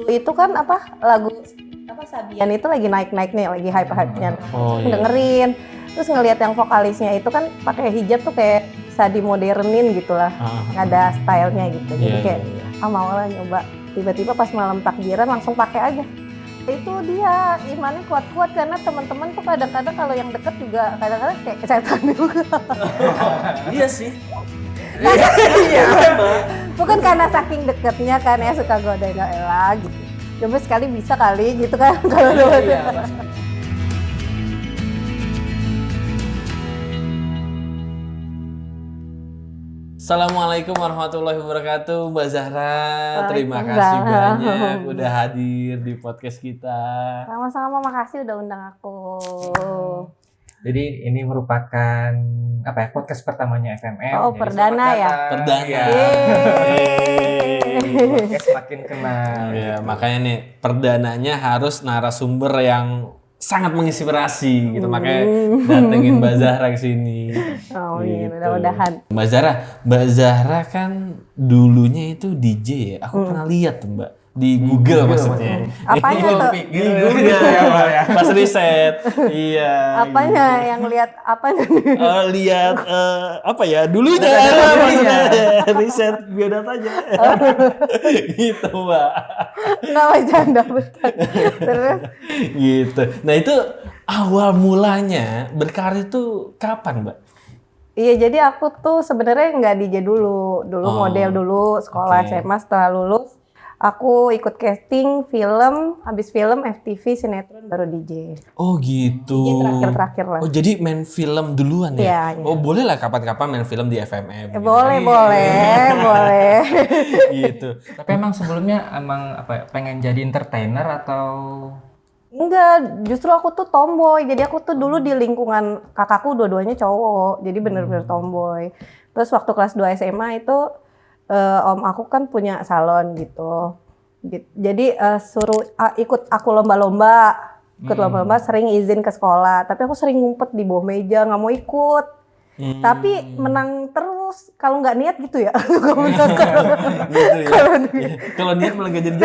itu kan lagu Sabian itu lagi naik-naik nih, lagi hype-hype-nya. Dengerin. Terus ngelihat yang vokalisnya itu kan pakai hijab tuh kayak bisa dimodernin gitu lah. Ada stylenya gitu. Jadi kayak mau lah nyoba. Tiba-tiba pas malam takbiran langsung pakai aja. Itu dia imannya kuat-kuat karena teman-teman tuh kadang-kadang kalau yang deket juga kadang-kadang kayak setan juga. Iya sih. Bukan karena saking deketnya kan ya suka godain Ella gitu. Cuma sekali bisa kali gitu kan kalau Assalamualaikum warahmatullahi wabarakatuh, Mbak Zahra. Terima kasih banyak udah hadir di podcast kita. Sama-sama, makasih udah undang aku. Jadi ini merupakan podcast pertamanya FMM. Oh, perdana ya? Perdana. Ya. Podcast makin kenal. Ya, makanya nih perdananya harus narasumber yang sangat menginspirasi gitu. Makanya datengin Mbak Zahra ke sini. Oh iya, mudah-mudahan. Mbak Zahra kan dulunya itu DJ ya. Aku pernah lihat tuh Mbak di Google maksudnya. Apanya tuh? Di Google ya, pas riset. Iya. Apanya yang lihat apanya? Lihat apa ya dulunya maksudnya riset biodatanya. Gitu Mbak. Nggak bercanda betul. Terus? Gitu. Nah itu awal mulanya berkarir itu kapan Mbak? Iya, jadi aku tuh sebenarnya nggak DJ dulu model dulu sekolah SMA. Setelah lulus aku ikut casting film, habis film FTV sinetron baru DJ. Oh gitu. DJ terakhir lah. Oh jadi main film duluan ya? Iya. Oh boleh lah kapan-kapan main film di FMM. Gitu. Boleh. Gitu. Tapi emang sebelumnya pengen jadi entertainer atau? Enggak, justru aku tuh tomboy. Jadi aku tuh dulu di lingkungan kakakku dua-duanya cowok. Jadi bener-bener tomboy. Terus waktu kelas 2 SMA itu om aku kan punya salon gitu. Jadi ikut aku lomba-lomba. Sering izin ke sekolah. Tapi aku sering ngumpet di bawah meja, nggak mau ikut. Tapi menang terus. Kalau nggak niat gitu ya. Kalau niat malah gak jadi.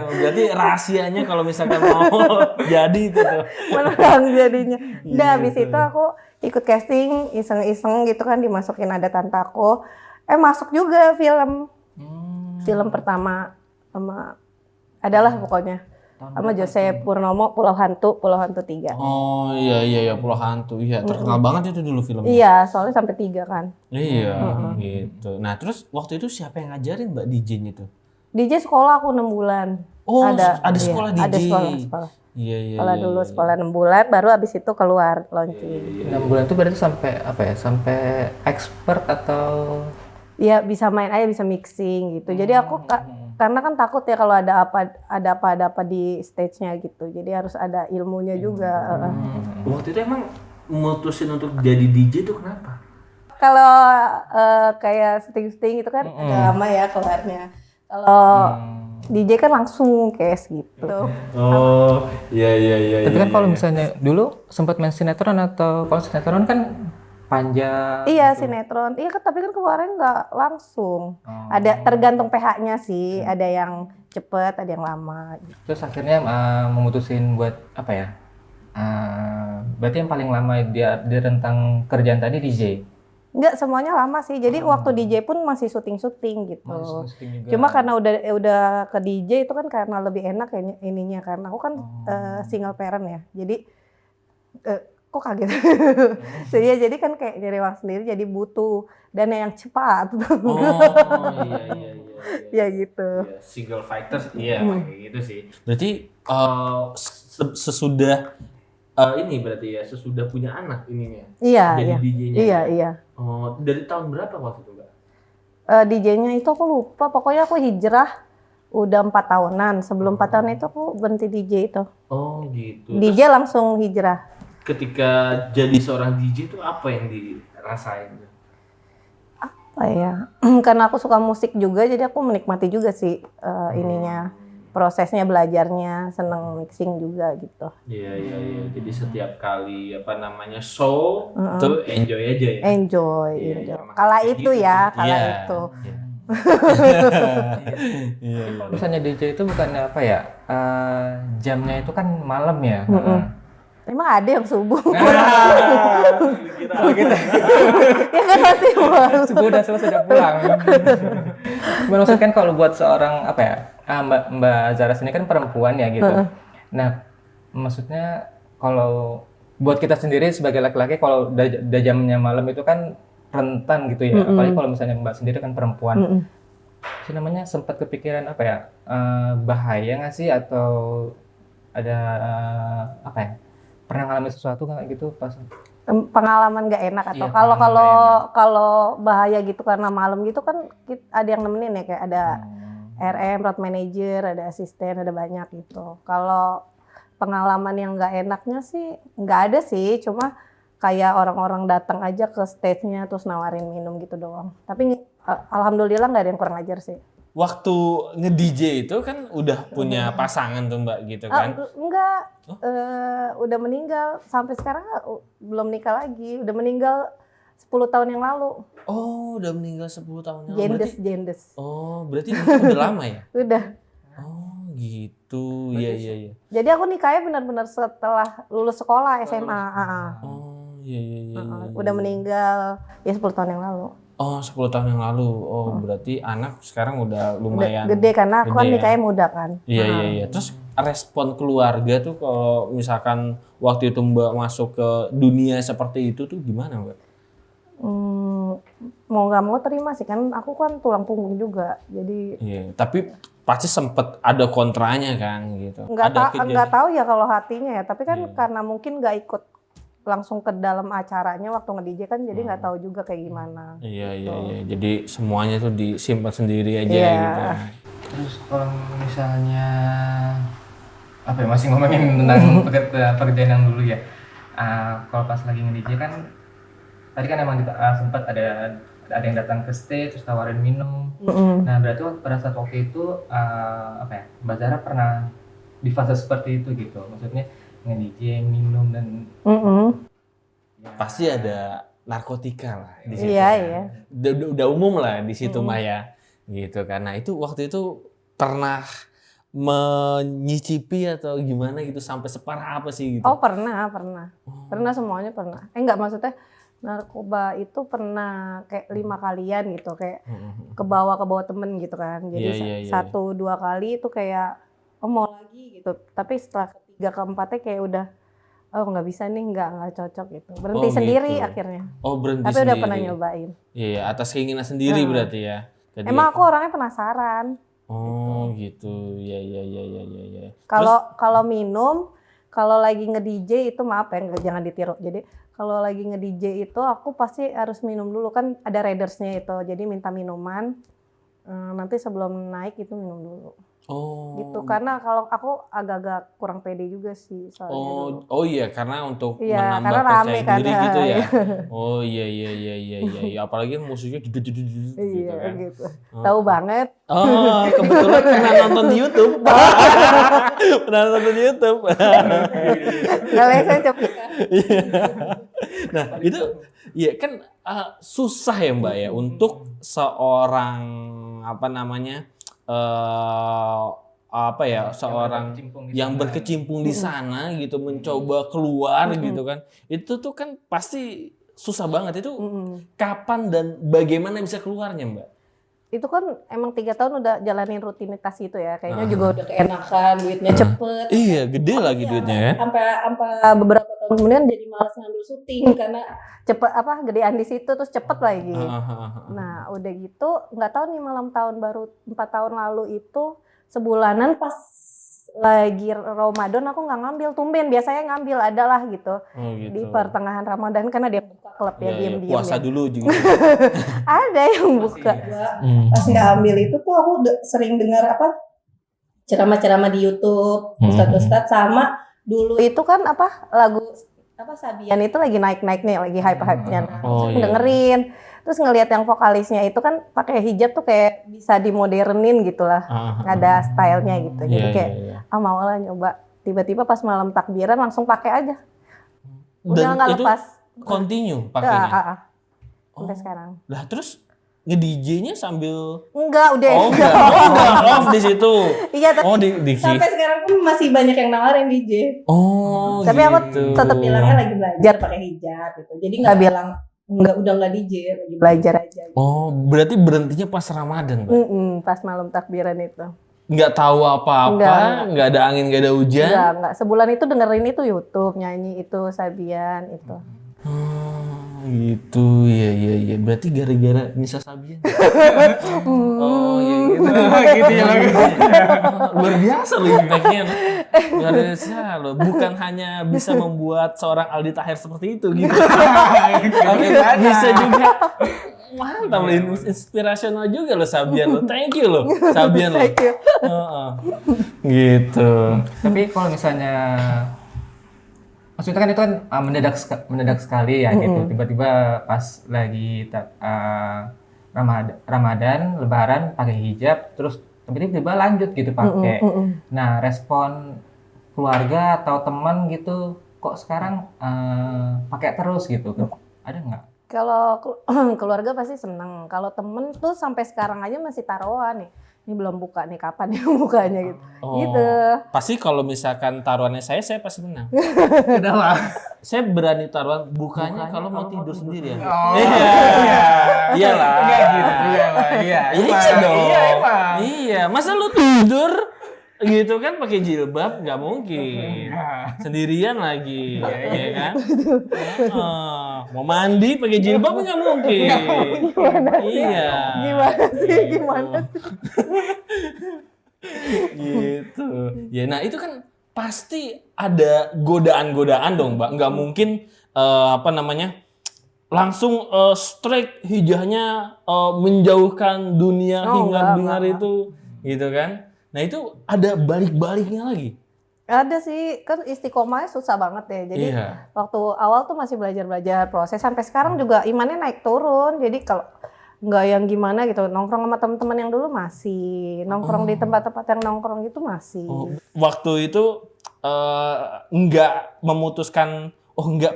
Berarti rahasianya kalau misalkan mau jadi itu tuh. Menang jadinya. Udah habis itu aku ikut casting iseng-iseng gitu kan, dimasukin Ada Tante Aku. Masuk juga film pertama adalah pokoknya sama Jose Purnomo, Pulau Hantu 3. Oh iya Pulau Hantu, iya terkenal banget itu dulu filmnya. Iya, soalnya sampai 3 kan. Iya, gitu. Nah terus waktu itu siapa yang ngajarin Mbak DJ-nya tuh? DJ sekolah aku 6 bulan. Oh ada sekolah DJ. Ada sekolah. Iya. Sekolah 6 bulan, baru abis itu keluar launching. 6 bulan itu berarti sampai expert atau? Iya, bisa main aja, bisa mixing gitu. Jadi aku karena kan takut ya kalau ada apa di stage-nya gitu. Jadi harus ada ilmunya juga. Waktu itu emang mutusin untuk jadi DJ tuh kenapa? Kalau kayak syuting itu kan agak lama ya keluarnya. Kalau DJ kan langsung case gitu. Oh, iya. Tapi kan kalau misalnya dulu sempat main sinetron atau kalau sinetron kan panjang. Iya gitu. Sinetron. Iya kan, tapi kan keluarnya nggak langsung. Ada tergantung PH-nya sih. Ada yang cepet, ada yang lama. Gitu. Terus akhirnya memutusin buat berarti yang paling lama dia rentang kerjaan tadi DJ? Enggak, semuanya lama sih. Jadi waktu DJ pun masih syuting gitu. Cuma karena udah ke DJ itu kan karena lebih enak ya ininya. Karena aku kan single parent ya. Jadi kok kaget. Jadi kan kayak nyari uang sendiri, jadi butuh dana yang cepat. Iya. Ya gitu. Ya, single fighters, kayak gitu sih. Berarti sesudah ini berarti ya sesudah punya anak ininya. Iya. Jadi DJ-nya. Iya. Oh, dari tahun berapa waktu itu Mbak? DJ-nya itu aku lupa. Pokoknya aku hijrah udah 4 tahunan. Sebelum 4 tahun itu aku berhenti DJ itu. Oh gitu. DJ terus langsung hijrah. Ketika jadi seorang DJ itu apa yang dirasain? Apa ya? Karena aku suka musik juga, jadi aku menikmati juga sih ininya, prosesnya, belajarnya, seneng mixing juga gitu. Iya. Jadi setiap kali show tuh enjoy aja ya. Enjoy. Iya. Kala itu gitu ya, sih. itu. Iya. Iya. Kalau misalnya DJ itu bukannya apa ya? Jamnya itu kan malam ya. Emang ada yang subuh? Kalau kita Ya kan pasti malam. subuh udah selesai udah pulang. Cuman maksudnya kan kalau buat seorang apa ya? Mbak Zara ini kan perempuan ya gitu. Nah, maksudnya kalau buat kita sendiri sebagai laki-laki kalau udah jamnya malam itu kan rentan gitu ya. Apalagi kalau misalnya Mbak sendiri kan perempuan. Sih namanya sempat kepikiran apa ya? Bahaya nggak sih atau ada apa ya? Pernah ngalamin sesuatu nggak gitu pas Pengalaman nggak enak atau Iya, kalau pengalaman kalau nggak kalau bahaya gitu karena malam gitu kan ada yang nemenin ya, kayak ada RM, road manager, ada asisten, ada banyak gitu. Kalau pengalaman yang nggak enaknya sih nggak ada sih, cuma kayak orang-orang datang aja ke stage-nya terus nawarin minum gitu doang. Tapi alhamdulillah nggak ada yang kurang ajar sih. Waktu nge-DJ itu kan udah punya pasangan tuh Mbak gitu kan? Enggak, udah meninggal sampai sekarang belum nikah lagi, udah meninggal 10 tahun yang lalu. Oh, udah meninggal 10 tahun yang lalu. Jendes. Oh, berarti nikah udah lama ya? Udah. Oh, gitu. Iya. Jadi aku nikahnya benar-benar setelah lulus sekolah SMA. Oh, iya. Udah meninggal ya 10 tahun yang lalu. Oh, 10 tahun yang lalu. Oh, berarti anak sekarang udah lumayan Udah gede karena aku kan gede ya? nikahnya muda kan. Iya. Terus respon keluarga tuh kalau misalkan waktu itu Mbak masuk ke dunia seperti itu tuh gimana Mbak? Mau nggak mau terima sih, kan aku kan tulang punggung juga. Jadi Iya, tapi pasti sempet ada kontranya kan gitu. nggak tahu ya kalau hatinya ya. Tapi kan karena mungkin nggak ikut langsung ke dalam acaranya waktu nge-DJ kan, jadi nggak tahu juga kayak gimana. Iya. Jadi semuanya tuh disimpan sendiri aja Iya. gitu. Terus kalau misalnya apa ya, masih ngomongin tentang pekerjaan yang dulu ya. Kalau pas lagi nge-DJ kan tadi kan emang sempat ada yang datang ke stage terus tawarin minum. Nah, berarti pada saat waktu itu apa ya, Mbak Zara pernah di fase seperti itu gitu. Maksudnya nge-DJ, minum dan Pasti ada narkotika lah di situ. Iya. Udah umum lah di situ mah ya. Gitu karena itu waktu itu pernah menyicipi atau gimana gitu sampai separah apa sih gitu? Oh pernah. Pernah, semuanya pernah. Enggak, maksudnya narkoba itu pernah kayak 5 kalian gitu, kayak ke bawah temen gitu kan. Jadi Iya. 1-2 kali itu kayak mau lagi gitu. Tapi setelah ketiga keempatnya kayak udah nggak bisa nih, nggak cocok gitu. Berhenti sendiri gitu. akhirnya. Oh, berhenti Tapi sendiri. udah pernah nyobain. Iya, atas keinginan sendiri berarti ya. Jadi Emang aku orangnya penasaran. Oh, gitu. Iya. Kalau minum, kalau lagi nge-DJ itu maaf ya, jangan ditiru. Jadi kalau lagi nge-DJ itu aku pasti harus minum dulu, kan ada ridersnya itu. Jadi minta minuman, nanti sebelum naik itu minum dulu. Oh. Gitu, karena kalau aku agak-agak kurang pede juga sih soalnya dulu. Oh iya, karena untuk Iya, menambah karena percaya rame kan. diri gitu ya. Oh iya. Apalagi musiknya gitu Iya kan. gitu. Tahu banget. Oh, kebetulan pernah nonton di YouTube. Pernah nonton di YouTube. Nggak lesnya cepet. Nah, itu ya kan susah ya Mbak ya untuk seorang seorang yang berkecimpung di sana gitu, mencoba keluar gitu kan. Itu tuh kan pasti susah banget itu. Kapan dan bagaimana bisa keluarnya Mbak? Itu kan emang 3 tahun udah jalanin rutinitas itu ya, kayaknya juga udah keenakan, duitnya cepet. Iya, gede lagi duitnya ya. Sampai beberapa tahun kemudian jadi malas ngambil syuting karena cepet gedean di situ terus cepet lagi. Nah udah gitu nggak tahu nih, malam tahun baru 4 tahun lalu itu sebulanan pas lagi Ramadan aku nggak ngambil, tumben biasanya ngambil adalah gitu. Oh, gitu. Di pertengahan Ramadan karena dia buka klub ya, diam-diam puasa ya. dulu juga. Ada yang buka. Pas nggak ambil itu tuh aku sering dengar ceramah-ceramah di YouTube, ustadz-ustadz, sama dulu itu kan lagu Sabian itu lagi naik-naik nih, lagi hype-hype-nya. Oh, Terus iya. dengerin, terus ngelihat yang vokalisnya itu kan pakai hijab tuh kayak bisa dimodernin gitu lah, ada stylenya gitu. Jadi kayak mau lah nyoba. Tiba-tiba pas malam takbiran langsung pakai aja. Udah Dan nggak itu lepas. continue pakainya. Sampai sekarang. Lah terus nge-DJ-nya sambil Enggak, udah. Oh udah off di situ. Iya, Oh di sampai sekarang pun masih banyak yang nawarin DJ. Oh Tapi aku gitu. tetap bilangnya lagi belajar pakai hijab gitu. Jadi nggak bilang udah nggak DJ, lagi belajar aja. Gitu. Oh, berarti berhentinya pas Ramadan, Mbak? Pas malam takbiran itu. Nggak tahu apa-apa, nggak ada angin, nggak ada hujan? Enggak. Sebulan itu dengerin itu YouTube, nyanyi itu, Sabian itu. Oh, gitu. Iya. Berarti gara-gara Nisa Sabian. Oh, iya gitu. Gitu ya lagi. Luar biasa loh impact-nya. Luar biasa loh. Bukan hanya bisa membuat seorang Aldi Taher seperti itu gitu. Tapi bisa juga mantap loh, inspirasional juga loh Sabian loh. Thank you loh Sabian loh. Thank you. Gitu. Tapi kalau misalnya maksudnya kan itu kan mendadak sekali ya gitu. Tiba-tiba pas lagi Ramadan, Lebaran pakai hijab, terus tiba-tiba lanjut gitu pakai. Nah, respon keluarga atau teman gitu, kok sekarang pakai terus gitu? Ada nggak? Kalau keluarga pasti seneng. Kalau temen tuh sampai sekarang aja masih taruhan nih. Ini belum buka nih, kapan yang bukanya gitu. Oh, Gitu. pasti kalau misalkan taruhannya saya pasti menang. Kenapa? Saya berani taruhan bukanya kalau mau tidur sendiri ya. Oh, Iyalah. Enggak gitu juga, Pak. Iya. Iya dong. Iya, emang. Iya, masa lu tidur gitu kan pakai jilbab nggak mungkin. Sendirian lagi, ya kan? Mau mandi pakai jilbab nggak mungkin. Gimana sih? Iya. Gimana sih? Gitu. Ya, nah itu kan pasti ada godaan-godaan dong, Mbak. Nggak mungkin langsung strike hijahnya menjauhkan dunia hingar-bingar itu, gitu kan? Nah itu ada balik-baliknya lagi. Ada sih, kan istiqomahnya susah banget ya. Jadi waktu awal tuh masih belajar proses, sampai sekarang juga imannya naik turun. Jadi kalau nggak yang gimana gitu, nongkrong sama teman-teman yang dulu masih, nongkrong di tempat-tempat yang nongkrong itu masih. Waktu itu nggak memutuskan,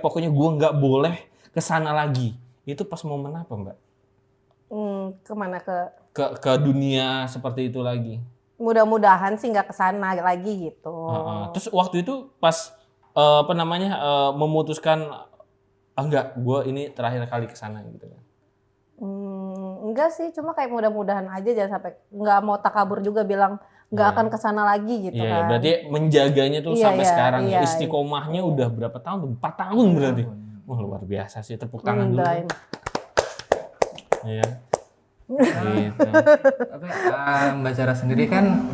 pokoknya gue nggak boleh kesana lagi. Itu pas momen apa, Mbak? Kemana Ke dunia seperti itu lagi. Mudah-mudahan sih nggak kesana lagi gitu. Terus waktu itu pas memutuskan enggak, gue ini terakhir kali kesana gitu kan? Enggak sih, cuma kayak mudah-mudahan aja, jangan sampai nggak mau takabur juga bilang nggak akan kesana lagi gitu kan. Berarti menjaganya tuh sampai sekarang. Iya, Istiqomahnya udah berapa tahun? 4 tahun berarti. Wah luar biasa sih, tepuk tangan dulu. Iya. Gitu. Mbak Zara sendiri kan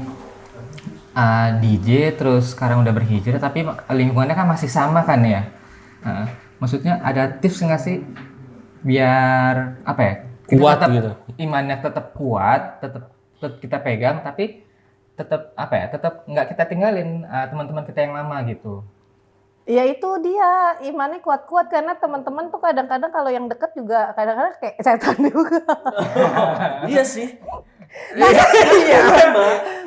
DJ terus sekarang udah berhijrah, tapi lingkungannya kan masih sama kan ya. Maksudnya ada tips nggak sih biar apa ya? Kuat tetap, gitu. Imannya tetap kuat, tetap kita pegang, tapi tetap apa ya? Tetap nggak kita tinggalin teman-teman kita yang lama gitu. Ya itu dia, imannya kuat-kuat karena teman-teman tuh kadang-kadang kalau yang deket juga kadang-kadang kayak setan juga. Iya sih. Iya.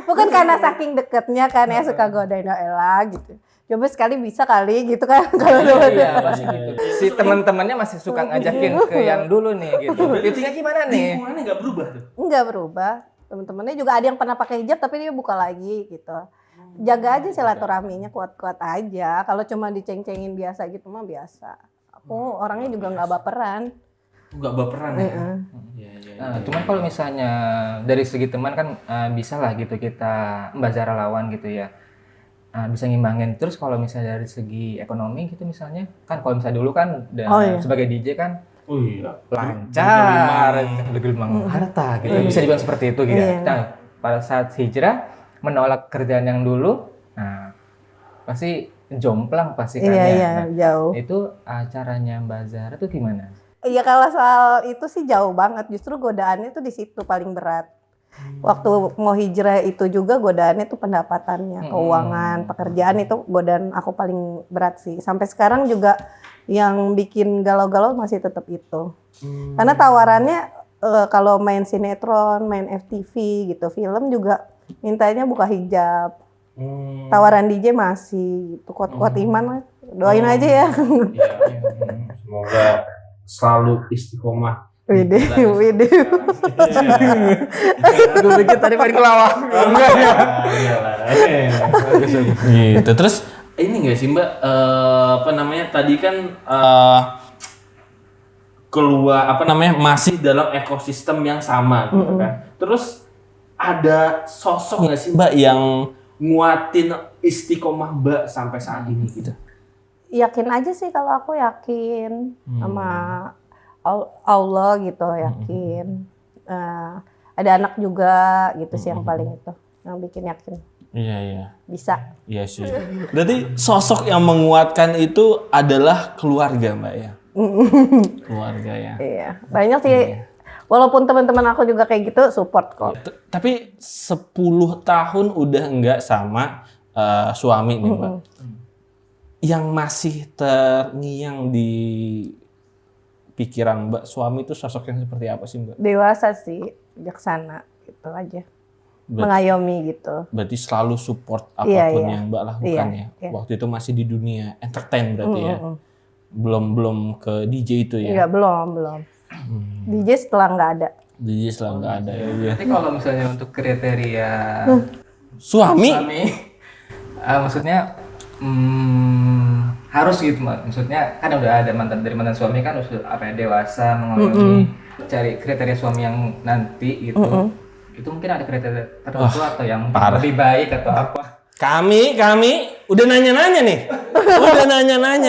Bukan karena saking deketnya kan ya, suka godain Ella gitu. Coba sekali bisa kali gitu kan kalau Iya, pasti gitu. Si teman-temannya masih suka ngajakin ke yang dulu nih gitu. Itunya gimana nih? Lingkungannya nggak berubah tuh? Nggak berubah. Teman-temannya juga ada yang pernah pakai hijab tapi dia buka lagi gitu. Jaga aja silaturahminya, kuat-kuat aja. Kalau cuma diceng-cengin biasa gitu mah biasa. Aku orangnya juga nggak baperan. Nggak baperan ya? Cuman kalau misalnya dari segi teman kan bisa lah gitu kita Mbak Zara lawan gitu ya. Bisa ngimbangin. Terus kalau misalnya dari segi ekonomi gitu misalnya, kan kalau misalnya dulu kan sebagai DJ kan lancar, bergelimang harta gitu. Bisa dibilang seperti itu gitu. Nah, pada saat hijrah menolak kerjaan yang dulu, nah pasti jomplang pasti kan ya. Iya, jauh. Itu caranya Mbak Zara tuh gimana? Iya, kalau soal itu sih jauh banget. Justru godaannya tuh di situ paling berat. Waktu mau hijrah itu juga godaannya tuh pendapatannya, keuangan, pekerjaan itu godaan aku paling berat sih. Sampai sekarang juga yang bikin galau-galau masih tetap itu. Karena tawarannya kalau main sinetron, main FTV gitu, film juga mintanya buka hijab. Tawaran DJ masih gitu, kuat-kuat iman. Doain aja ya. Semoga selalu istiqomah Widih. Gue pikir tadi main kelawak. Enggak ya. Gitu. Terus ini nggak sih Mbak, apa namanya tadi kan keluar apa namanya masih dalam ekosistem yang sama gitu kan. Terus ada sosok nggak sih Mbak yang nguatin istiqomah Mbak sampai saat ini gitu? Yakin aja sih kalau aku yakin sama Allah gitu, yakin. Ada anak juga gitu sih yang paling itu, yang bikin yakin. Iya. Bisa. Iya sih. Berarti sosok yang menguatkan itu adalah keluarga Mbak ya? Keluarga ya. Iya, banyak sih. Walaupun teman-teman aku juga kayak gitu, support kok. Tapi 10 tahun udah enggak sama suami nih Mbak. Yang masih terngiang di pikiran Mbak, suami itu sosok yang seperti apa sih Mbak? Dewasa sih, bijaksana gitu aja. Mengayomi gitu. Berarti selalu support apapun yang Mbak lakukan Iya. Waktu itu masih di dunia entertain berarti ya. Belum ke DJ itu ya. Enggak, belum. DJ setelah nggak ada. DJ setelah nggak ada ya. Berarti kalau misalnya untuk kriteria Suami? maksudnya harus gitu maksudnya kan udah ada mantan suami kan udah dewasa mengayomi, cari kriteria suami yang nanti gitu. Itu mungkin ada kriteria tertentu atau yang lebih baik atau apa? Kami udah nanya-nanya nih.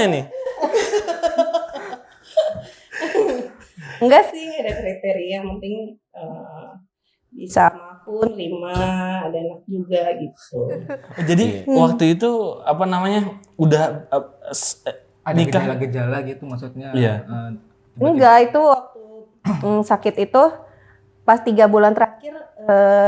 nih. Enggak sih, nggak ada kriteria, yang penting bisa maupun 5, ada anak juga gitu. Jadi waktu itu apa namanya udah Ada nikah gejala-gejala gitu maksudnya? Iya. Enggak, itu waktu sakit itu pas 3 bulan terakhir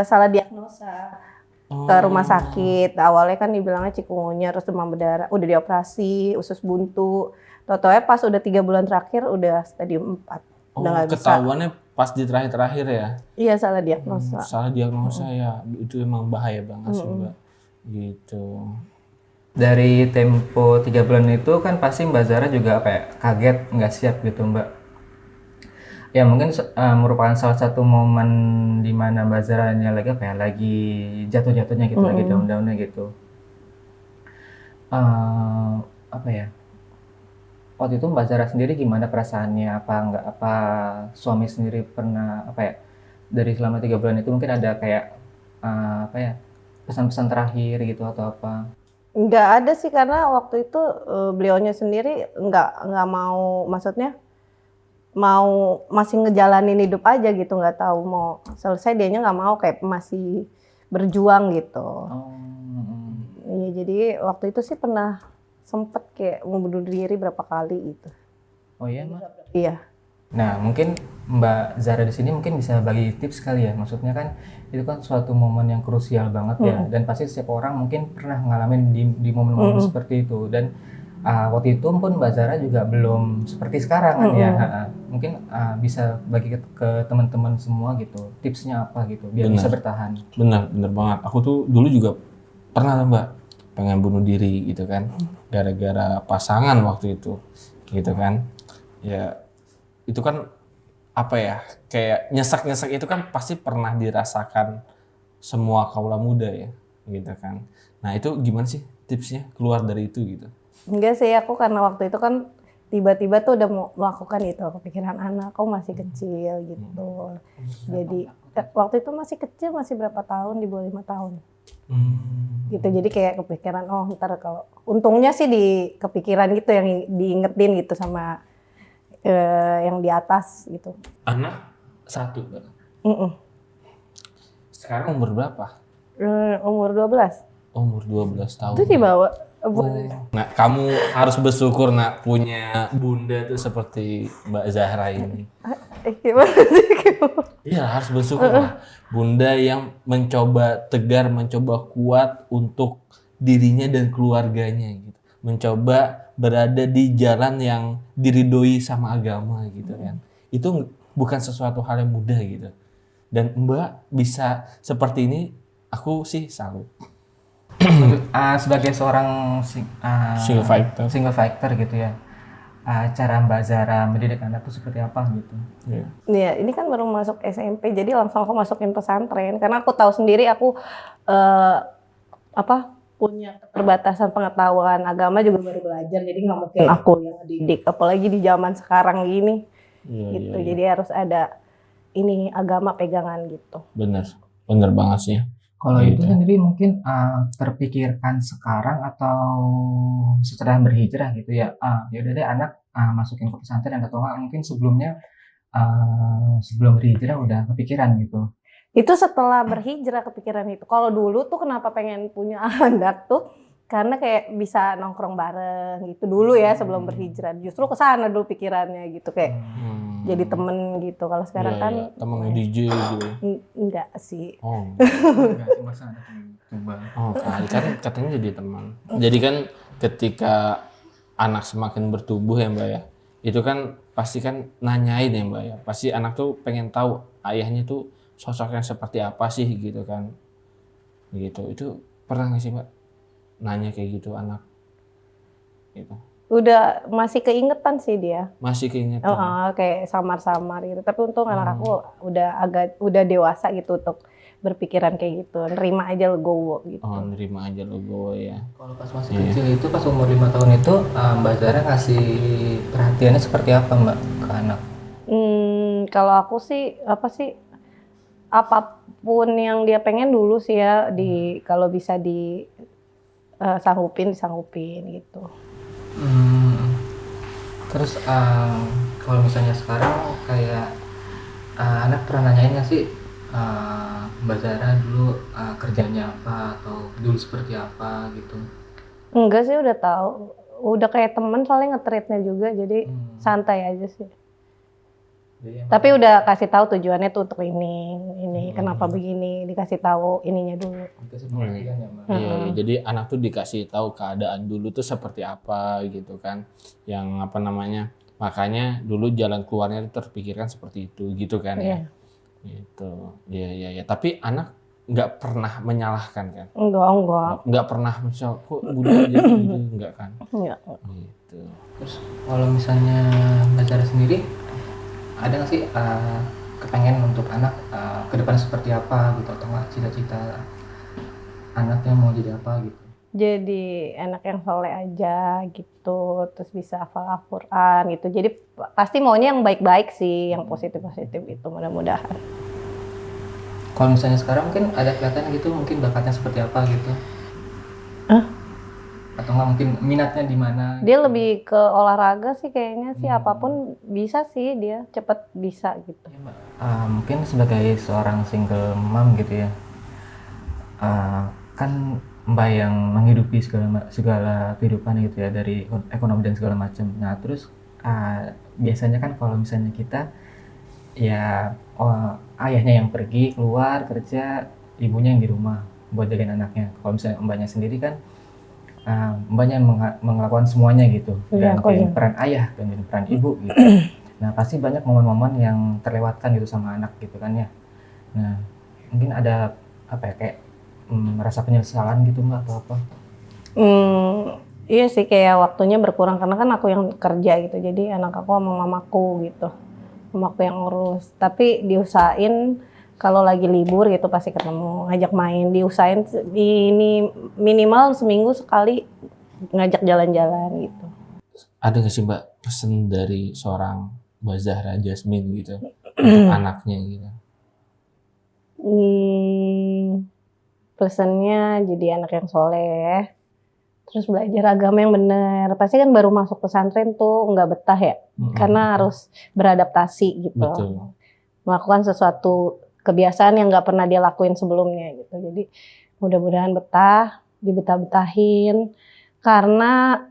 salah diagnosa ke rumah sakit. Awalnya kan dibilangnya cikungunya, terus demam berdarah, udah dioperasi, usus buntu. Totalnya pas udah 3 bulan terakhir udah stadium 4. Udah nggak bisa. Ketahuannya pas di terakhir-terakhir ya. Iya, salah diagnosa. Salah diagnosa ya, itu emang bahaya banget sih Mbak. Gitu. Dari tempo 3 bulan itu kan pasti Mbak Zara juga kaget, nggak siap gitu Mbak. Ya mungkin merupakan salah satu momen di mana Mbak Zara lagi jatuh-jatuhnya gitu, lagi down-downnya gitu. Waktu itu Mbak Zara sendiri gimana perasaannya? Apa suami sendiri pernah dari selama 3 bulan itu mungkin ada pesan-pesan terakhir gitu atau apa? Nggak ada sih, karena waktu itu beliaunya sendiri nggak mau, maksudnya mau masih ngejalanin hidup aja gitu, nggak tahu mau selesai, dianya nggak mau, kayak masih berjuang gitu. Iya, jadi waktu itu sih pernah sempet kayak mau bunuh diri berapa kali itu. Oh iya Mbak? Iya. Nah mungkin Mbak Zara di sini mungkin bisa bagi tips kali ya, maksudnya kan itu kan suatu momen yang krusial banget ya, dan pasti setiap orang mungkin pernah ngalamin di momen-momen seperti itu, dan waktu itu pun Mbak Zara juga belum seperti sekarang kan ya. Mungkin bisa bagi ke teman-teman semua gitu, tipsnya apa gitu biar bisa bertahan. Bener banget. Aku tuh dulu juga pernah Mbak pengen bunuh diri gitu kan, gara-gara pasangan waktu itu gitu kan. Ya itu kan kayak nyesek itu kan pasti pernah dirasakan semua kaula muda ya gitu kan. Nah itu gimana sih tipsnya keluar dari itu gitu? Enggak sih, aku karena waktu itu kan tiba-tiba tuh udah mau melakukan itu, kepikiran anak, aku masih kecil gitu. Jadi waktu itu masih kecil, masih berapa tahun, di bawah 5 tahun. Gitu, jadi kayak kepikiran, ntar kalau untungnya sih di kepikiran gitu, yang diingetin gitu sama yang di atas gitu. Anak 1 Mbak. Sekarang umur berapa? Umur 12. Umur 12 tahun. Itu dibawa. Nah, kamu harus bersyukur nak punya bunda tuh seperti Mbak Zahra ini. Gimana sih? Iya, harus bersyukur lah. Bunda yang mencoba tegar, mencoba kuat untuk dirinya dan keluarganya gitu. Mencoba berada di jalan yang diridhoi sama agama gitu kan. Itu bukan sesuatu hal yang mudah gitu. Dan Mbak bisa seperti ini, aku sih salut. Sebagai seorang single fighter gitu ya, cara Mbak Zara mendidik anak tuh seperti apa gitu. Iya. Iya, ini kan baru masuk SMP, jadi langsung aku masukin pesantren karena aku tahu sendiri aku eh, punya keterbatasan pengetahuan agama juga baru belajar, jadi nggak mungkin aku yang didik, apalagi di zaman sekarang gini Iya, gitu. iya. Jadi harus ada ini agama pegangan gitu. Bener banget sih. Kalau Gitu. itu sendiri mungkin terpikirkan sekarang atau setelah berhijrah gitu ya. Ya udah deh anak masukin ke pesantren atau enggak mungkin sebelumnya sebelum berhijrah udah kepikiran gitu. Itu setelah berhijrah kepikiran itu. Kalau dulu tuh kenapa pengen punya anak tuh karena kayak bisa nongkrong bareng gitu dulu ya sebelum berhijrah. Justru ke sana dulu pikirannya gitu kayak jadi temen gitu. Kalau sekarang Iya, kan iya. Temen DJ gitu. enggak sih. Oh. Enggak sih, masa anak coba. Oh, kali kan katanya jadi teman. Jadi kan ketika anak semakin bertumbuh ya Mbak ya, itu kan pasti kan nanyain ya Mbak ya. Pasti anak tuh pengen tahu ayahnya tuh sosoknya seperti apa sih gitu kan. Gitu. Itu pernah nggak sih Mbak nanya kayak gitu anak? Gitu. Udah masih keingetan sih dia. Masih keingetan. Kayak samar-samar gitu. Tapi untung anak aku udah dewasa gitu untuk berpikiran kayak gitu. Nerima aja legowo gitu. Oh, nerima aja logo ya. Kalau pas masih kecil itu pas umur 5 tahun itu Mbak Zara ngasih perhatiannya seperti apa Mbak ke anak? Kalau aku sih apapun yang dia pengen dulu sih ya kalau bisa disanggupin gitu. Terus kalau misalnya sekarang kayak anak pernah nanyain nggak sih Mbak Zara dulu kerjanya apa atau dulu seperti apa gitu? Enggak sih, udah tahu. Udah kayak temen soalnya nge-treatnya juga, jadi santai aja sih. Tapi udah kasih tahu tujuannya tuh untuk ini kenapa begini, dikasih tahu ininya dulu. Dikasih pengertian ya Mbak. Iya, jadi anak tuh dikasih tahu keadaan dulu tuh seperti apa gitu kan. Yang apa namanya? Makanya dulu jalan keluarnya tuh terpikirkan seperti itu gitu kan ya. Gitu. Iya. Tapi anak nggak pernah menyalahkan kan? Enggak. Nggak pernah misal kok Bunda jadi gitu, enggak kan? Enggak. Gitu. Terus kalau misalnya Mbak Zara sendiri ada nggak sih kepengen untuk anak ke depan seperti apa gitu atau nggak cita-cita anaknya mau jadi apa gitu? Jadi anak yang soleh aja gitu, terus bisa hafal Al-Quran gitu. Jadi pasti maunya yang baik-baik sih, yang positif-positif itu mudah-mudahan. Kalau misalnya sekarang mungkin ada kelihatan gitu, mungkin bakatnya seperti apa gitu? Atau nggak mungkin minatnya di mana? Dia lebih ke olahraga sih kayaknya sih, apapun bisa sih dia cepet bisa gitu. Ya, Mbak. Mungkin sebagai seorang single mom gitu ya, kan Mbak yang menghidupi segala kehidupan gitu ya dari ekonomi dan segala macam. Nah terus biasanya kan kalau misalnya kita ya ayahnya yang pergi keluar kerja, ibunya yang di rumah buat jagain anaknya. Kalau misalnya Mbaknya sendiri kan Mbaknya melakukan semuanya gitu, gantiin peran ayah, gantiin peran ibu gitu. Nah pasti banyak momen-momen yang terlewatkan gitu sama anak gitu kan ya. Nah mungkin ada apa ya kayak merasa penyesalan gitu nggak atau apa? Iya sih, kayak waktunya berkurang karena kan aku yang kerja gitu, jadi anak aku sama mamaku gitu, mamaku yang ngurus. Tapi diusahain kalau lagi libur gitu pasti ketemu, ngajak main, diusahain ini minimal seminggu sekali ngajak jalan-jalan gitu. Ada nggak sih Mbak pesan dari seorang Mbak Zahra Jasmine gitu untuk anaknya gitu? Pesannya jadi anak yang soleh, terus belajar agama yang benar. Pasti kan baru masuk pesantren tuh nggak betah ya, karena harus beradaptasi gitu. Betul. Melakukan sesuatu kebiasaan yang nggak pernah dia lakuin sebelumnya gitu. Jadi mudah-mudahan betah, dibetah-betahin. Karena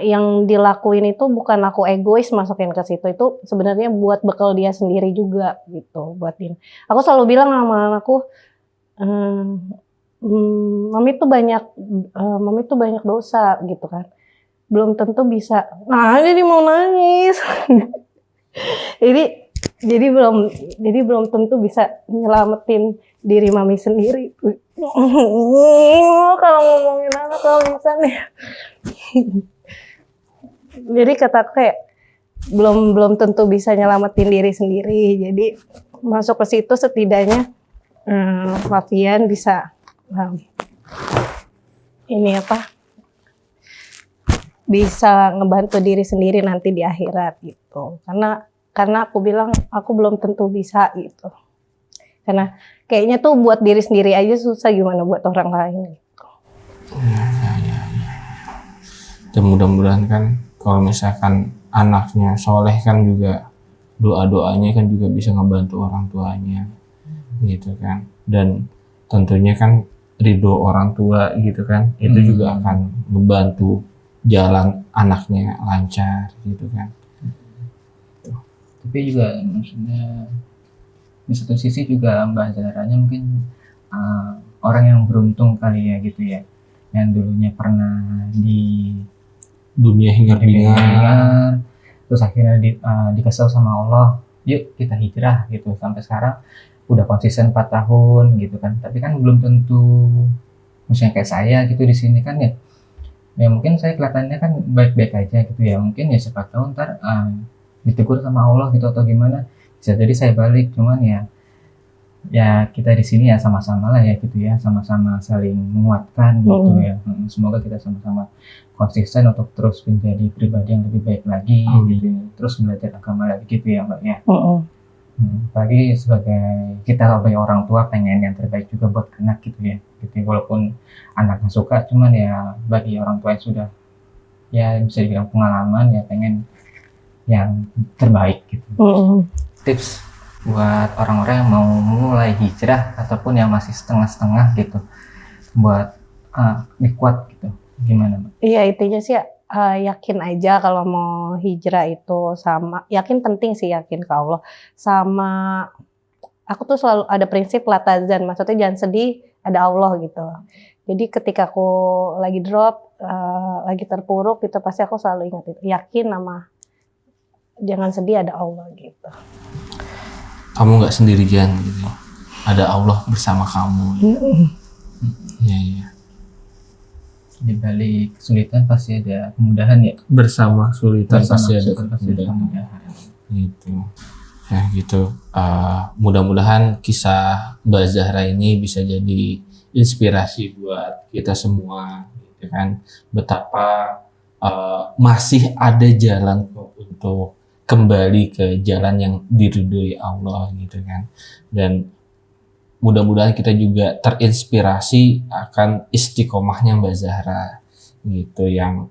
yang dilakuin itu bukan aku egois masukin ke situ, itu sebenarnya buat bekal dia sendiri juga gitu, buat dia. Aku selalu bilang sama anakku, mami tuh banyak dosa gitu kan, belum tentu bisa. Nah jadi mau nangis. jadi belum tentu bisa nyelamatin diri mami sendiri. Kalau ngomongin anak kalau bisa nih. Jadi kata aku kayak belum tentu bisa nyelamatin diri sendiri. Jadi masuk ke situ setidaknya Wafian bisa bisa ngebantu diri sendiri nanti di akhirat gitu. Karena aku bilang aku belum tentu bisa gitu. Karena kayaknya tuh buat diri sendiri aja susah, gimana buat orang lain gitu. Dan mudah-mudahan kan kalau misalkan anaknya soleh kan juga doa-doanya kan juga bisa ngebantu orang tuanya gitu kan. Dan tentunya kan ridho orang tua gitu kan, itu juga akan ngebantu jalan anaknya lancar gitu kan. Tapi juga maksudnya di satu sisi juga Mbak Zaranya mungkin orang yang beruntung kali ya gitu ya, yang dulunya pernah di Dunia hingar-bingar, terus akhirnya dikasih sama Allah, yuk kita hijrah gitu, sampai sekarang udah konsisten 4 tahun gitu kan. Tapi kan belum tentu, misalnya kayak saya gitu di sini kan ya mungkin saya kelihatannya kan baik-baik aja gitu ya, mungkin ya siapa tahu ntar ditegur sama Allah gitu atau gimana, bisa jadi saya balik. Cuman ya kita di sini ya sama-sama lah ya gitu ya, sama-sama saling menguatkan gitu ya. Semoga kita sama-sama konsisten untuk terus menjadi pribadi yang lebih baik lagi gitu ya. Terus belajar agama lagi gitu ya Mbak ya. Apalagi sebagai kita sebagai orang tua pengen yang terbaik juga buat anak gitu ya. Gitu, walaupun anaknya suka, cuman ya bagi orang tua yang sudah ya bisa dibilang pengalaman ya pengen yang terbaik gitu. Tips buat orang-orang yang mau mulai hijrah ataupun yang masih setengah-setengah gitu buat kuat gitu, gimana Mbak? Iya, intinya sih yakin aja kalau mau hijrah itu, sama yakin, penting sih yakin ke Allah. Sama aku tuh selalu ada prinsip la tahzan, maksudnya jangan sedih, ada Allah gitu. Jadi ketika aku lagi drop, lagi terpuruk gitu, pasti aku selalu ingat itu, yakin sama jangan sedih, ada Allah gitu. Kamu nggak sendirian gitu, ada Allah bersama kamu. Iya. Di balik kesulitan pasti ada kemudahan ya. Bersama kesulitan pasti ada kemudahan. Gitu. Ya gitu. Mudah-mudahan kisah Mbak Zahra ini bisa jadi inspirasi buat kita semua, gitu kan. Betapa masih ada jalan untuk kembali ke jalan yang diridhoi Allah gitu kan. Dan mudah-mudahan kita juga terinspirasi akan istiqomahnya Mbak Zahra gitu, yang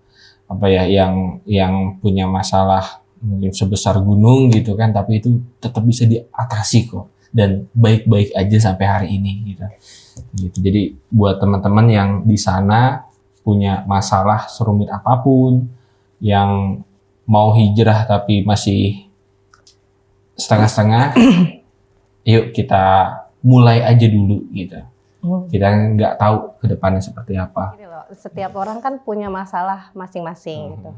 yang punya masalah mungkin sebesar gunung gitu kan, tapi itu tetap bisa diatasi kok dan baik-baik aja sampai hari ini gitu. Jadi buat teman-teman yang di sana punya masalah serumit apapun, yang mau hijrah tapi masih setengah-setengah, yuk kita mulai aja dulu gitu. Kita nggak tahu ke depannya seperti apa. Gini loh, setiap orang kan punya masalah masing-masing gitu.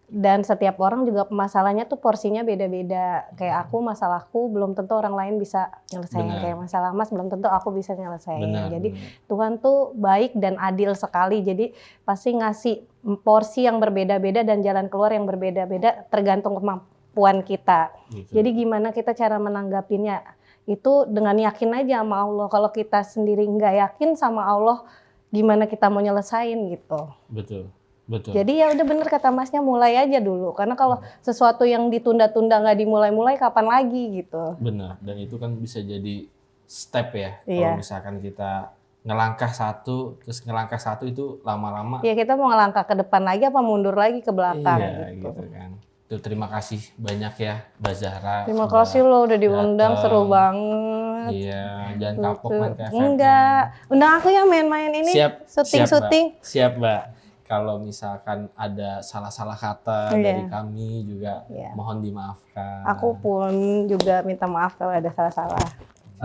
Dan setiap orang juga masalahnya tuh porsinya beda-beda. Kayak aku, masalahku belum tentu orang lain bisa nyelesain. Kayak masalah Mas belum tentu aku bisa nyelesain. Jadi Tuhan tuh baik dan adil sekali. Jadi pasti ngasih porsi yang berbeda-beda dan jalan keluar yang berbeda-beda tergantung kemampuan kita. Jadi gimana kita cara menanggapinya, itu dengan yakin aja sama Allah. Kalau kita sendiri nggak yakin sama Allah, gimana kita mau nyelesain gitu. Betul. Jadi ya udah, bener kata Masnya, mulai aja dulu. Karena kalau sesuatu yang ditunda-tunda nggak dimulai-mulai, kapan lagi gitu. Benar, dan itu kan bisa jadi step ya. Kalau misalkan kita ngelangkah satu, terus ngelangkah satu itu lama-lama. Iya, kita mau ngelangkah ke depan lagi apa mundur lagi ke belakang. Iya gitu kan. Tuh, terima kasih banyak ya Mbak Zahra. Terima kasih lo udah diundang, seru banget. Iya, jangan kapok main ke FM. Enggak, undang aku ya main-main ini. Syuting. Siap Mbak. Kalau misalkan ada salah-salah kata dari kami juga mohon dimaafkan. Aku pun juga minta maaf kalau ada salah-salah.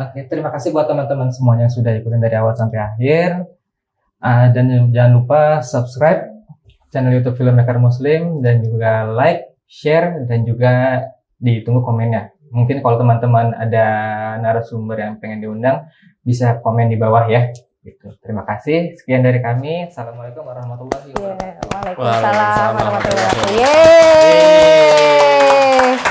Oke, terima kasih buat teman-teman semuanya yang sudah ikutin dari awal sampai akhir. Dan jangan lupa subscribe channel YouTube Filmmaker Muslim, dan juga like, share, dan juga ditunggu komennya. Mungkin kalau teman-teman ada narasumber yang pengen diundang, bisa komen di bawah ya. Gitu. Terima kasih. Sekian dari kami. Assalamualaikum warahmatullahi Iya, wabarakatuh. Waalaikumsalam Waalaikumsalam warahmatullahi wabarakatuh. warahmatullahi wabarakatuh. Yeay.